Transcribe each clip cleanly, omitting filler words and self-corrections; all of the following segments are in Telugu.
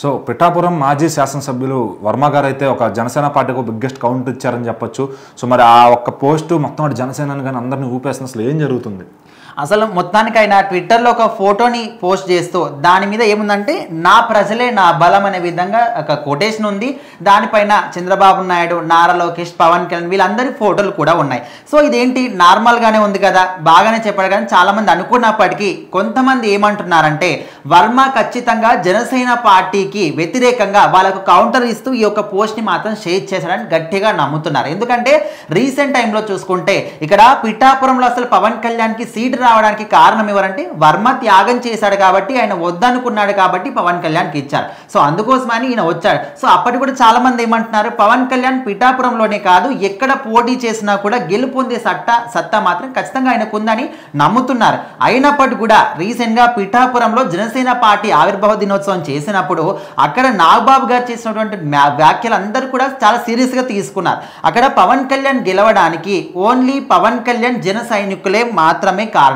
సో పిఠాపురం మాజీ శాసనసభ్యులు వర్మ గారు అయితే ఒక జనసేన పార్టీకి బిగ్గెస్ట్ కౌంటర్ ఇచ్చారని చెప్పొచ్చు. సో మరి ఆ ఒక్క పోస్టు మొత్తం జనసేనని కానీ అందరినీ ఊపేస్తుంది. అసలు ఏం జరుగుతుంది? అసలు మొత్తానికి ఆయన ట్విట్టర్లో ఒక ఫోటోని పోస్ట్ చేస్తూ దాని మీద ఏముందంటే నా ప్రజలే నా బలం అనే విధంగా ఒక కొటేషన్ ఉంది. దానిపైన చంద్రబాబు నాయుడు, నారా లోకేష్, పవన్ కళ్యాణ్ వీళ్ళందరి ఫోటోలు కూడా ఉన్నాయి. సో ఇదేంటి నార్మల్గానే ఉంది కదా, బాగానే చెప్పాడు. కానీ చాలామంది అనుకున్నప్పటికీ కొంతమంది ఏమంటున్నారంటే వర్మ ఖచ్చితంగా జనసేన పార్టీకి వ్యతిరేకంగా వాళ్ళకు కౌంటర్ ఇస్తూ ఈ యొక్క పోస్ట్ని మాత్రం షేర్ చేశాడని గట్టిగా నమ్ముతున్నారు. ఎందుకంటే రీసెంట్ టైంలో చూసుకుంటే ఇక్కడ పిఠాపురంలో అసలు పవన్ కళ్యాణ్కి సీట్ రావడానికి కారణం ఎవరంటే వర్మ త్యాగం చేశాడు కాబట్టి, ఆయన వద్దనుకున్నాడు కాబట్టి పవన్ కళ్యాణ్కి ఇచ్చారు. సో అందుకోసమని ఈయన వచ్చాడు. సో అప్పటి కూడా చాలా మంది ఏమంటున్నారు, పవన్ కళ్యాణ్ పిఠాపురంలోనే కాదు ఎక్కడ పోటీ చేసినా కూడా గెలుపొందే సత్తా మాత్రం ఖచ్చితంగా ఆయనకు ఉందని నమ్ముతున్నారు. అయినప్పటికీ కూడా రీసెంట్గా పిఠాపురంలో జనసేన పార్టీ ఆవిర్భావ దినోత్సవం చేసినప్పుడు అక్కడ నాగబాబు గారు చేసినటువంటి వ్యాఖ్యలు అందరూ కూడా చాలా సీరియస్గా తీసుకున్నారు. అక్కడ పవన్ కళ్యాణ్ గెలవడానికి ఓన్లీ పవన్ కళ్యాణ్ జన సైనికులే మాత్రమే కారణము,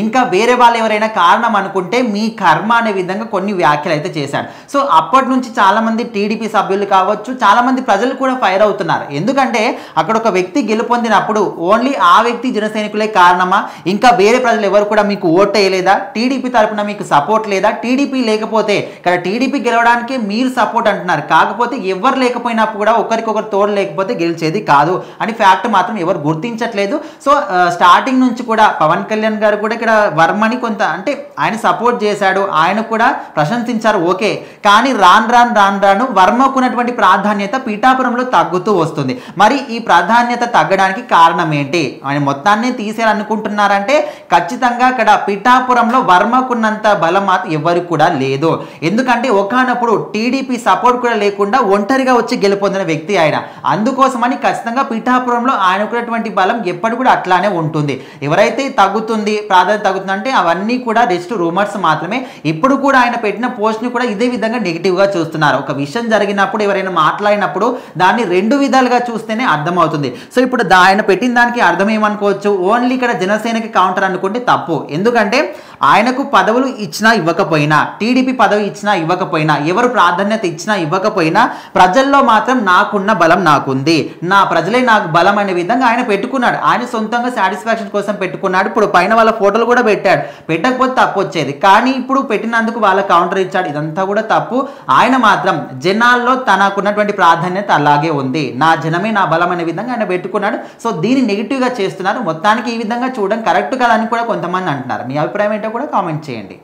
ఇంకా వేరే వాళ్ళు ఎవరైనా కారణం అనుకుంటే మీ కర్మ అనే విధంగా కొన్ని వ్యాఖ్యలు అయితే చేశాడు. సో అప్పటి నుంచి చాలా మంది టీడీపీ సభ్యులు కావచ్చు, చాలా మంది ప్రజలు కూడా ఫైర్ అవుతున్నారు. ఎందుకంటే అక్కడ ఒక వ్యక్తి గెలుపొందినప్పుడు ఓన్లీ ఆ వ్యక్తి జన సైనికులే కారణమా, ఇంకా వేరే ప్రజలు ఎవరు కూడా మీకు ఓట్ వేయలేదా, టీడీపీ తరపున మీకు సపోర్ట్ లేదా, టీడీపీ లేకపోతే ఇక్కడ టీడీపీ గెలవడానికి మీరు సపోర్ట్ అంటున్నారు, కాకపోతే ఎవరు లేకపోయినప్పుడు కూడా ఒకరికొకరు తోడు లేకపోతే గెలిచేది కాదు అని ఫ్యాక్ట్ మాత్రం ఎవరు గుర్తించట్లేదు. సో స్టార్టింగ్ నుంచి కూడా పవన్ కళ్యాణ్ గారు కూడా ఇక్కడ వర్మని కొంత అంటే ఆయన సపోర్ట్ చేశాడు, ఆయన కూడా ప్రశంసించారు, ఓకే. కానీ రాను వర్మకున్నటువంటి ప్రాధాన్యత పిఠాపురంలో తగ్గుతూ వస్తుంది. మరి ఈ ప్రాధాన్యత తగ్గడానికి కారణం ఏంటి? ఆయన మొత్తాన్ని తీసేయాలనుకుంటున్నారంటే ఖచ్చితంగా ఇక్కడ పిఠాపురంలో వర్మకున్నంత బలం మాత్రం ఎవరికి కూడా లేదు. ఎందుకంటే ఒకనప్పుడు టీడీపీ సపోర్ట్ కూడా లేకుండా ఒంటరిగా వచ్చి గెలుపొందిన వ్యక్తి ఆయన. అందుకోసమని ఖచ్చితంగా పిఠాపురంలో ఆయనకున్నటువంటి బలం ఎప్పటి కూడా అట్లానే ఉంటుంది. ఎవరైతే తగ్గుతుంది, ప్రాధాన్యత తగ్గుతుంది అంటే అవన్నీ కూడా జస్ట్ రూమర్స్ మాత్రమే. ఇప్పుడు కూడా ఆయన పెట్టిన పోస్ట్ని కూడా ఇదే విధంగా నెగిటివ్గా చూస్తున్నారు. ఒక విషయం జరిగినప్పుడు ఎవరైనా మాట్లాడినప్పుడు దాన్ని రెండు విధాలుగా చూస్తేనే అర్థమవుతుంది. సో ఇప్పుడు ఆయన పెట్టిన దానికి అర్థం ఏమనుకోవచ్చు, ఓన్లీ ఇక్కడ జనసేనకి కౌంటర్ అనుకుంటే తప్పు. ఎందుకంటే ఆయనకు పదవులు ఇచ్చినా ఇవ్వకపోయినా, టీడీపీ పదవి ఇచ్చినా ఇవ్వకపోయినా, ఎవరు ప్రాధాన్యత ఇచ్చినా ఇవ్వకపోయినా ప్రజల్లో మాత్రం నాకున్న బలం నాకుంది, నా ప్రజలే నాకు బలం అనే విధంగా ఆయన పెట్టుకున్నాడు. ఆయన సొంతంగా సాటిస్ఫాక్షన్ కోసం పెట్టుకున్నాడు. ఇప్పుడు పైన వాళ్ళ ఫోటోలు కూడా పెట్టాడు. పెట్టకపోతే తప్పు వచ్చేది, కానీ ఇప్పుడు పెట్టినందుకు వాళ్ళ కౌంటర్ ఇచ్చాడు. ఇదంతా కూడా తప్పు. ఆయన మాత్రం జనాల్లో తనకున్నటువంటి ప్రాధాన్యత అలాగే ఉంది, నా జనమే నా బలం అనే విధంగా ఆయన పెట్టుకున్నాడు. సో దీన్ని నెగిటివ్గా చేస్తున్నారు. మొత్తానికి ఈ విధంగా చూడడం కరెక్ట్ కాదని కూడా కొంతమంది అంటున్నారు. మీ అభిప్రాయం ఏంటో కూడా కామెంట్ చేయండి.